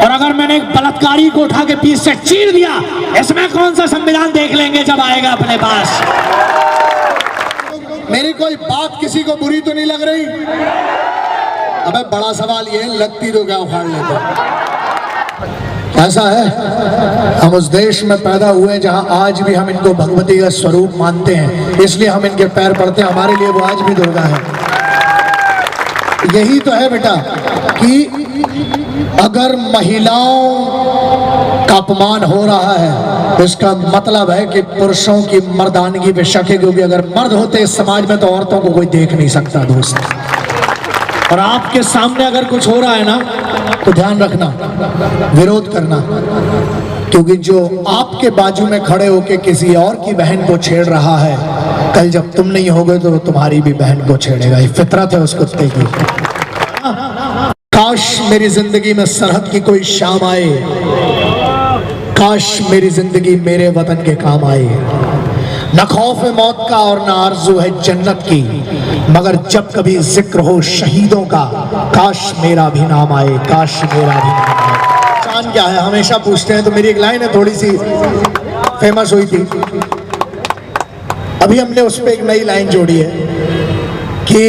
और अगर मैंने एक बलात्कारी को उठा के पीस से चीर दिया, इसमें कौन सा संविधान देख लेंगे जब आएगा अपने पास। मेरी कोई बात किसी को बुरी तो नहीं लग रही? अबे बड़ा सवाल ये है, लगती तो क्या उखाड़ लेते। ऐसा है, हम उस देश में पैदा हुए जहां आज भी हम इनको भगवती का स्वरूप मानते हैं, इसलिए हम इनके पैर पड़ते हैं। हमारे लिए वो आज भी दुर्गा है। यही तो है बेटा कि अगर महिलाओं का अपमान हो रहा है तो इसका मतलब है कि पुरुषों की मर्दानगी पे शक है, क्योंकि अगर मर्द होते इस समाज में तो औरतों को कोई देख नहीं सकता दोस्त। और आपके सामने अगर कुछ हो रहा है ना तो ध्यान रखना, विरोध करना, क्योंकि जो आपके बाजू में खड़े होके किसी और की बहन को छेड़ रहा है, कल जब तुम नहीं होगे तो तुम्हारी भी बहन को छेड़ेगा। ये फितरत है उस कुत्ते की। काश मेरी जिंदगी में सरहद की कोई शाम आए, काश मेरी जिंदगी मेरे वतन के काम आए। न खौफ है मौत का और न आरज़ू है जन्नत की, मगर जब कभी जिक्र हो शहीदों का, काश मेरा भी नाम आए, काश मेरा भी नाम आए। पहचान क्या है हमेशा पूछते हैं, तो मेरी एक लाइन है थोड़ी सी फेमस हुई थी, अभी हमने उस पर एक नई लाइन जोड़ी है कि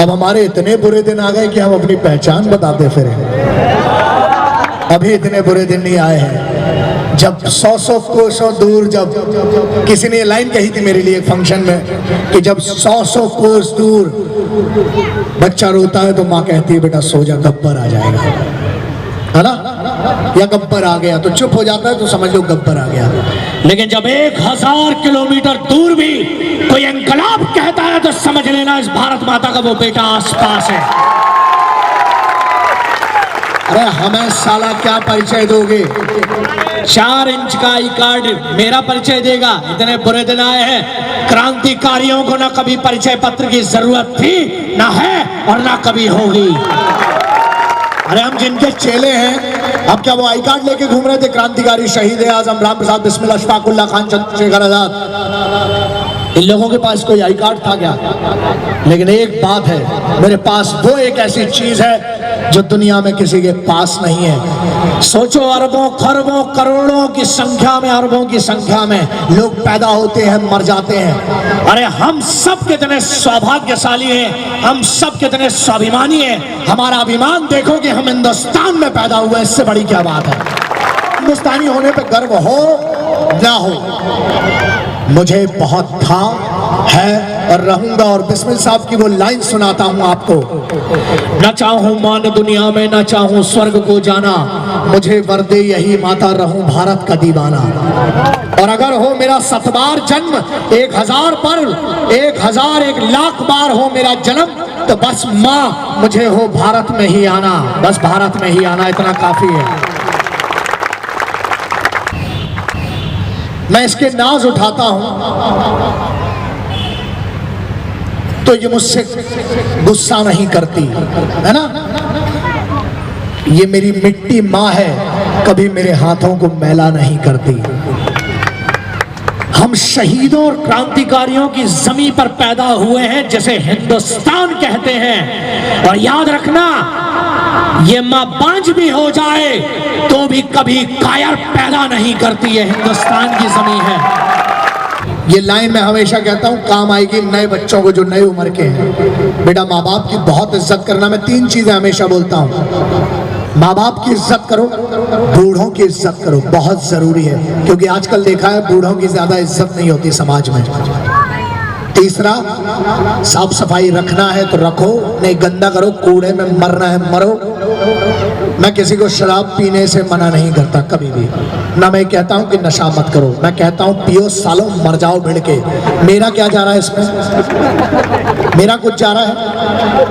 अब हमारे इतने बुरे दिन आ गए कि हम अपनी पहचान बताते फिरे। अभी इतने बुरे दिन नहीं आए हैं जब 100 कोसों दूर, जब किसी ने ये लाइन कही थी मेरे लिए फंक्शन में कि जब 100 कोस दूर बच्चा रोता है तो माँ कहती है बेटा सो जा, गब्बर आ जाएगा, है ना, या गब्बर आ गया, तो चुप हो जाता है तो समझ लो गब्बर आ गया। लेकिन जब 1000 किलोमीटर दूर भी कोई इंकलाब कहता है तो समझ लेना इस भारत माता का वो बेटा आसपास है। अरे हमें साला क्या परिचय दोगे? 4 इंच का आई कार्ड मेरा परिचय देगा। इतने बुरे दिन आए हैं, क्रांतिकारियों को ना कभी परिचय पत्र की जरूरत थी, ना है और ना कभी होगी। अरे हम जिनके चेले हैं, अब क्या वो आई कार्ड लेके घूम रहे थे? क्रांतिकारी शहीद आजम राम प्रसाद बिस्मिल्लाह अशफाकुल्लाह खान चंद्रशेखर आजाद, इन लोगों के पास कोई आई कार्ड था क्या? लेकिन एक बात है, मेरे पास वो एक ऐसी चीज है जो दुनिया में किसी के पास नहीं है। सोचो, अरबों खरबों करोड़ों की संख्या में, अरबों की संख्या में लोग पैदा होते हैं, मर जाते हैं। अरे हम सब कितने सौभाग्यशाली हैं, हम सब कितने स्वाभिमानी हैं। हमारा अभिमान देखो कि हम हिंदुस्तान में पैदा हुए, इससे बड़ी क्या बात है। हिंदुस्तानी होने पे गर्व हो ना हो, मुझे बहुत था, है और रहूंगा। और बिस्मिल साहब की वो लाइन सुनाता हूं आपको, न चाहूं मान दुनिया में, न चाहूं स्वर्ग को जाना, मुझे वरदे यही माता, रहूं भारत का दीवाना। और अगर हो मेरा 7 बार जन्म, 1000 पर 1000 1 लाख बार हो मेरा जन्म, तो बस माँ मुझे हो भारत में ही आना, बस भारत में ही आना, इतना काफी है। मैं इसके नाज उठाता हूं तो ये मुझसे गुस्सा नहीं करती, है ना। ये मेरी मिट्टी माँ है, कभी मेरे हाथों को मैला नहीं करती। हम शहीदों और क्रांतिकारियों की जमीन पर पैदा हुए हैं जिसे हिंदुस्तान कहते हैं। और याद रखना, ये माँ बांझ भी हो जाए तो भी कभी कायर पैदा नहीं करती, है हिंदुस्तान की जमीन है। ये लाइन मैं हमेशा कहता हूँ, काम आएगी नए बच्चों को जो नए उम्र के हैं। बेटा माँ बाप की बहुत इज्जत करना। मैं 3 चीजें हमेशा बोलता हूँ, माँ बाप की इज्जत करो, बूढ़ों की इज्जत करो, बहुत जरूरी है, क्योंकि आजकल देखा है बूढ़ों की ज्यादा इज्जत नहीं होती समाज में। तीसरा, साफ सफाई रखना है तो रखो, नहीं गंदा करो, कूड़े में मरना है मरो। मैं किसी को शराब पीने से मना नहीं करता कभी भी, ना मैं कहता हूं कि नशा मत करो, मैं कहता हूं पियो सालों, मर जाओ भिड़ के। मेरा क्या जा रहा है इसमें? मेरा कुछ जा रहा है?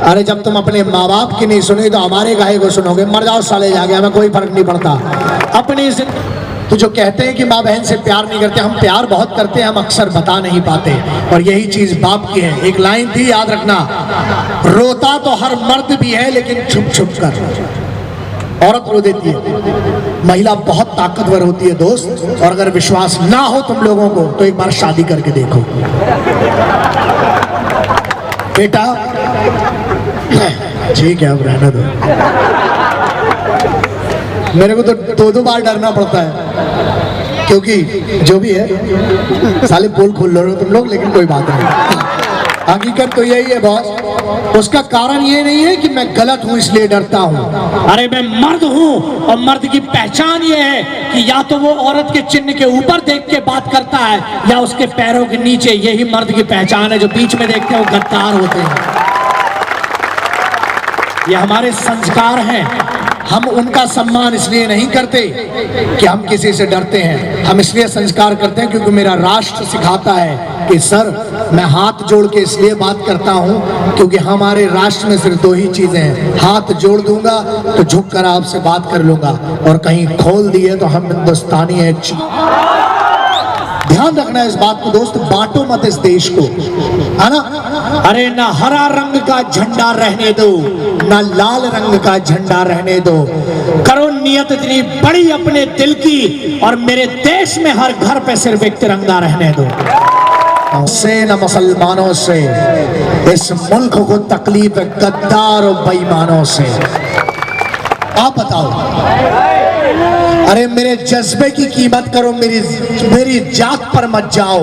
अरे जब तुम अपने माँ बाप की नहीं सुनी तो हमारे गाहे को सुनोगे, मर जाओ साले जाके, हमें कोई फर्क नहीं पड़ता। अपनी तो जो कहते हैं कि माँ बहन से प्यार नहीं करते, हम प्यार बहुत करते हैं, हम अक्सर बता नहीं पाते, और यही चीज बाप की है। एक लाइन थी, याद रखना, रोता तो हर मर्द भी है लेकिन छुप छुप कर औरत रो देती है। महिला बहुत ताकतवर होती है दोस्त, और अगर विश्वास ना हो तुम लोगों को तो एक बार शादी करके देखो बेटा। ठीक है, अब रहने दो। मेरे को तो दो बार डरना पड़ता है, क्योंकि जो भी है साले पोल खोल लो तुम लोग, लेकिन कोई बात नहीं, हकीकत तो यही है बॉस। उसका कारण ये नहीं है कि मैं गलत हूं इसलिए डरता हूं। अरे मैं मर्द हूं, और मर्द की पहचान ये है कि या तो वो औरत के चिन्ह के ऊपर देख के बात करता है या उसके पैरों के नीचे। यही मर्द की पहचान है। जो बीच में देखते हैं वो गद्दार होते हैं। ये हमारे संस्कार हैं। हम उनका सम्मान इसलिए नहीं करते कि हम किसी से डरते हैं, हम इसलिए संस्कार करते हैं क्योंकि मेरा राष्ट्र सिखाता है कि सर मैं हाथ जोड़ के इसलिए बात करता हूं क्योंकि हमारे राष्ट्र में सिर्फ दो ही चीजें हैं, हाथ जोड़ दूंगा तो झुक कर आपसे बात कर लूंगा, और कहीं खोल दिए तो हम हिंदुस्तानी है। ध्यान रखना इस बात को दोस्त, बांटो मत इस देश को, है ना। अरे ना हरा रंग का झंडा रहने दो, ना लाल रंग का झंडा रहने दो। करो नियत इतनी बड़ी अपने दिल की, और मेरे देश में हर घर पे सिर्फ एक तिरंगा रहने दो। से न मुसलमानों से इस मुल्क को तकलीफ है, गद्दार और बेईमानों से। आप बताओ, अरे मेरे जज्बे की कीमत करो, मेरी जात पर मत जाओ।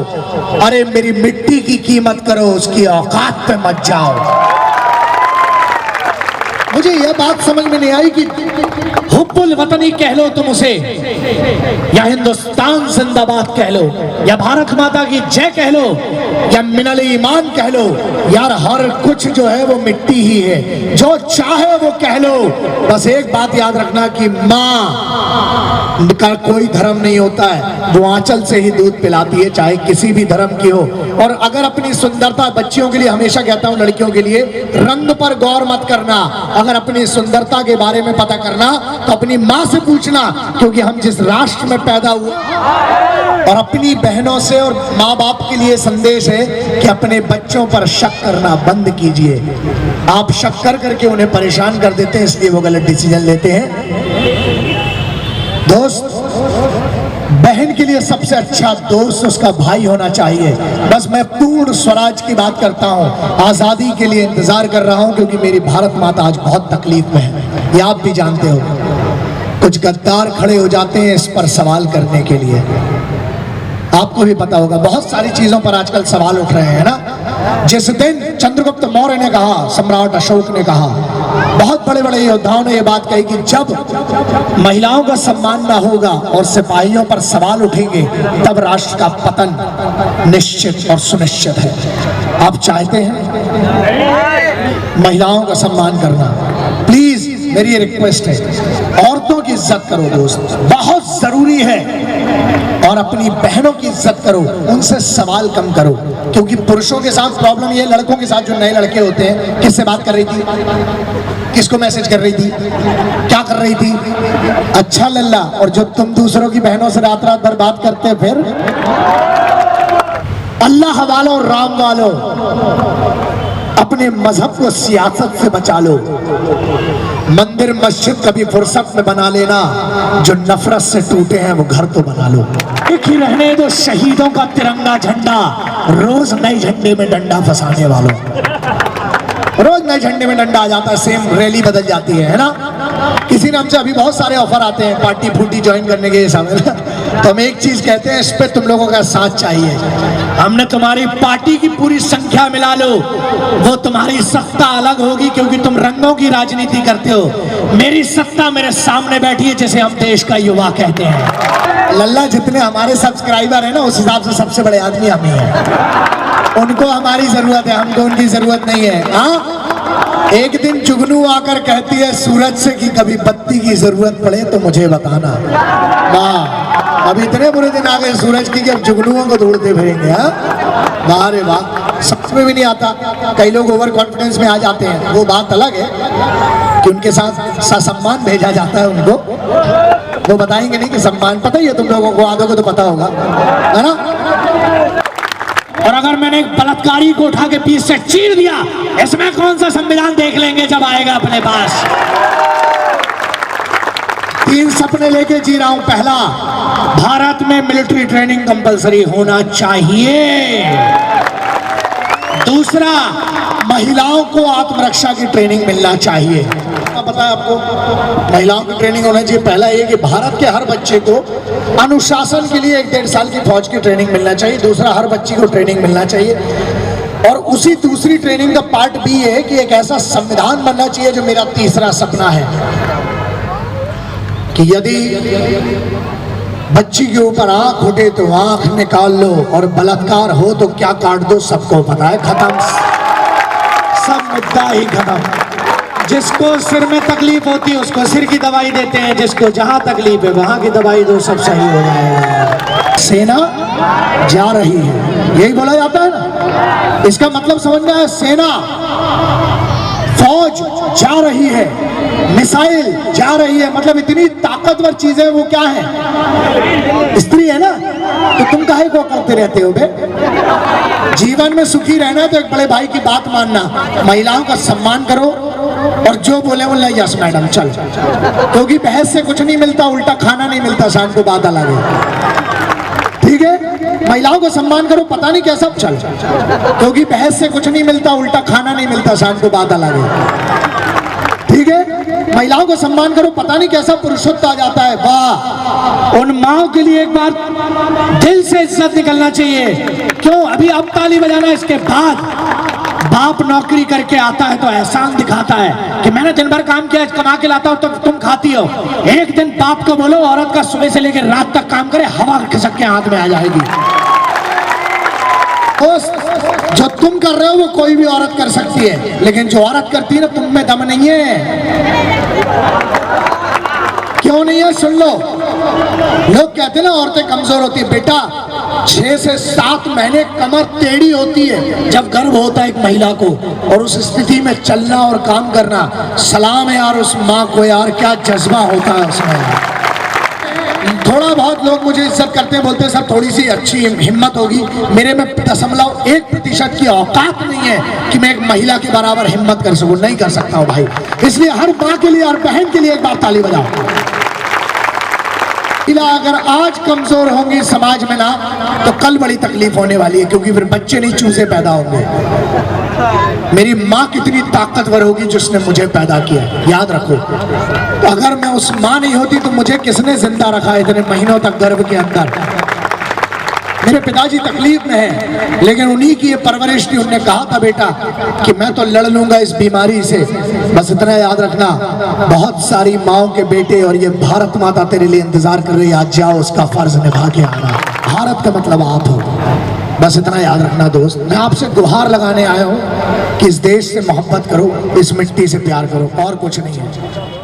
अरे मेरी मिट्टी की कीमत करो, उसकी औकात पे मत जाओ। मुझे यह बात समझ में नहीं आई कि हुब्बुल वतनी कह लो तुम उसे, या हिंदुस्तान जिंदाबाद कह लो, या भारत माता की जय कह लो, या मिनल ईमान कह लो, यार हर कुछ जो है वो मिट्टी ही है, जो चाहे वो कह लो। बस एक बात याद रखना कि माँ का कोई धर्म नहीं होता है, वो आंचल से ही दूध पिलाती है, चाहे किसी भी धर्म की हो। और अगर अपनी सुंदरता, बच्चियों के लिए हमेशा कहता हूँ, लड़कियों के लिए रंग पर गौर मत करना, अगर अपनी सुंदरता के बारे में पता करना तो अपनी माँ से पूछना, क्योंकि हम जिस राष्ट्र में पैदा हुए। और अपनी बहनों से और माँ बाप के लिए संदेश है कि अपने बच्चों पर शक करना बंद कीजिए। आप शक कर करके उन्हें परेशान कर देते हैं, इसलिए वो गलत डिसीजन लेते हैं। दोस्त, बहन के लिए सबसे अच्छा दोस्त उसका भाई होना चाहिए। बस मैं पूर्ण स्वराज की बात करता हूँ, आज़ादी के लिए इंतजार कर रहा हूँ, क्योंकि मेरी भारत माता आज बहुत तकलीफ में है, ये आप भी जानते हो। कुछ गद्दार खड़े हो जाते हैं इस पर सवाल करने के लिए, आपको भी पता होगा। बहुत सारी चीजों पर आजकल सवाल उठ रहे हैं ना। जिस दिन चंद्रगुप्त मौर्य ने कहा, सम्राट अशोक ने कहा, बहुत बड़े बड़े योद्धाओं ने यह बात कही कि जब महिलाओं का सम्मान ना होगा और सिपाहियों पर सवाल उठेंगे, तब राष्ट्र का पतन निश्चित और सुनिश्चित है। आप चाहते हैं महिलाओं का सम्मान करना? प्लीज मेरी रिक्वेस्ट है, औरतों की इज्जत करो दोस्त, बहुत जरूरी है। और अपनी बहनों की इज्जत करो, उनसे सवाल कम करो, क्योंकि पुरुषों के साथ प्रॉब्लम ये, लड़कों के साथ जो नए लड़के होते हैं, किससे बात कर रही थी, किसको मैसेज कर रही थी, क्या कर रही थी, अच्छा लल्ला। और जो तुम दूसरों की बहनों से रात रात भर बात करते, फिर अल्लाह वालों, राम वालों, अपने मजहब को सियासत से बचा लो। मंदिर मस्जिद कभी फुर्सत में बना लेना, जो नफरत से टूटे हैं वो घर तो बना लो। एक ही रहने दो शहीदों का तिरंगा झंडा, रोज नए झंडे में डंडा फंसाने वालों, रोज नए झंडे में डंडा आ जाता है, सेम रैली बदल जाती है ना। किसी ने हमसे अभी बहुत सारे ऑफर आते हैं पार्टी फूटी ज्वाइन करने के सामने, तो हम एक चीज कहते हैं, इस पे तुम लोगों का साथ चाहिए। हमने तुम्हारी पार्टी की पूरी संख्या मिला लो, वो तुम्हारी सत्ता अलग होगी, क्योंकि तुम रंगों की राजनीति करते हो। मेरी सत्ता मेरे सामने बैठी है, जिसे हम देश का युवा कहते हैं। लल्ला, जितने हमारे सब्सक्राइबर हैं ना, उस हिसाब से सबसे बड़े आदमी हम ही हैं। उनको हमारी जरूरत है, हमको उनकी जरूरत नहीं है। हाँ, एक दिन जुगनू आकर कहती है सूरज से कि कभी बत्ती की जरूरत पड़े तो मुझे बताना। वाह, अब इतने बुरे दिन आ गए सूरज की कि अब जुगनुओं को ढूंढते फिरेंगे। वाह रे वाह, समझ में भी नहीं आता। कई लोग ओवर कॉन्फिडेंस में आ जाते हैं, वो बात अलग है कि उनके साथ ससम्मान भेजा जाता है उनको, वो बताएंगे नहीं कि सम्मान। पता ही है तुम लोगों को, आधों को तो पता होगा, है ना। और अगर मैंने एक बलात्कारी को उठा के पीस से चीर दिया, इसमें कौन सा संविधान देख लेंगे जब आएगा अपने पास। 3 सपने लेके जी रहा हूं। पहला, भारत में मिलिट्री ट्रेनिंग कंपलसरी होना चाहिए। दूसरा, महिलाओं को आत्मरक्षा की ट्रेनिंग मिलना चाहिए। पता है आपको? महिलाओं की ट्रेनिंग होना चाहिए। पहला ये कि भारत के हर बच्चे को अनुशासन के लिए 1-1.5 साल की फौज की ट्रेनिंग मिलना चाहिए। दूसरा, हर बच्ची को ट्रेनिंग मिलना चाहिए। और उसी दूसरी ट्रेनिंग का पार्ट भी है कि एक ऐसा संविधान बनना चाहिए, जो मेरा तीसरा सपना है, कि यदि बच्ची के ऊपर आंख उठे तो आंख निकाल लो, और बलात्कार हो तो क्या काट दो, सबको पता है, खत्म, सब मुद्दा ही खत्म। जिसको सिर में तकलीफ होती है उसको सिर की दवाई देते हैं, जिसको जहां तकलीफ है वहां की दवाई दो, सब सही हो जाएगा। सेना जा रही है, यही बोला जाता है ना। इसका मतलब समझ में आया? सेना, फौज जा रही है, मिसाइल जा रही है, मतलब इतनी ताकतवर चीजें वो क्या है? स्त्री है ना, तो तुम काहे को करते रहते हो बे? जीवन में सुखी रहना है तो एक बड़े भाई की बात मानना, महिलाओं का सम्मान करो, और जो बोले बोले यस मैडम चल, क्योंकि बहस से कुछ नहीं मिलता, उल्टा खाना नहीं मिलता, शाम को बात अलग है, ठीक है? महिलाओं को सम्मान करो, पता नहीं कैसा चल, क्योंकि बहस से कुछ नहीं मिलता, उल्टा खाना नहीं मिलता, शाम को बात अलग है, ठीक है? महिलाओं को सम्मान करो, पता नहीं कैसा पुरुषत्व आ जाता है। वाह! उन माओ के लिए एक बार दिल से इज्जत निकलना चाहिए। क्यों अभी अब ताली बजाना? इसके बाद बाप नौकरी करके आता है तो एहसान दिखाता है कि मैंने दिन भर काम किया, कमा के लाता हूं तो तुम खाती हो। एक दिन बाप को बोलो औरत का सुबह से लेकर रात तक काम करे, हवा खिसक के हाथ में आ जाएगी। दोस्त, जो तुम कर रहे हो वो कोई भी औरत कर सकती है, लेकिन जो औरत करती है ना, तुम में दम नहीं है। क्यों नहीं है? सुन लो, लोग कहते हैं ना औरतें कमजोर होती है। बेटा, 6 से 7 महीने कमर टेढ़ी होती है जब गर्भ होता है एक महिला को, और उस स्थिति में चलना और काम करना, सलाम है यार उस माँ को यार, क्या जज्बा होता है उसमें। थोड़ा बहुत लोग मुझे इज्जत करते हैं, बोलते हैं सर थोड़ी सी अच्छी हिम्मत होगी। मेरे में 0.1% की औकात नहीं है कि मैं एक महिला के बराबर हिम्मत कर सकूं, नहीं कर सकता हूं भाई। इसलिए हर माँ के लिए, हर बहन के लिए एक बार ताली बजाओ। अगर आज कमजोर होंगी समाज में ना, तो कल बड़ी तकलीफ होने वाली है, क्योंकि फिर बच्चे नहीं चूजे पैदा होंगे। मेरी माँ कितनी ताकतवर होगी जिसने मुझे पैदा किया, याद रखो। तो अगर मैं उस माँ नहीं होती तो मुझे किसने जिंदा रखा इतने महीनों तक गर्भ के अंदर? मेरे पिताजी तकलीफ में हैं, लेकिन उन्हीं की ये परवरिश थी। उन्होंने कहा था बेटा कि मैं तो लड़ लूंगा इस बीमारी से, बस इतना याद रखना, बहुत सारी माओं के बेटे और ये भारत माता तेरे लिए इंतजार कर रही है, आज जाओ उसका फर्ज निभा के आना। भारत का मतलब आप हो, बस इतना याद रखना दोस्त। मैं आपसे गुहार लगाने आया हूँ कि इस देश से मोहब्बत करो, इस मिट्टी से प्यार करो, और कुछ नहीं है।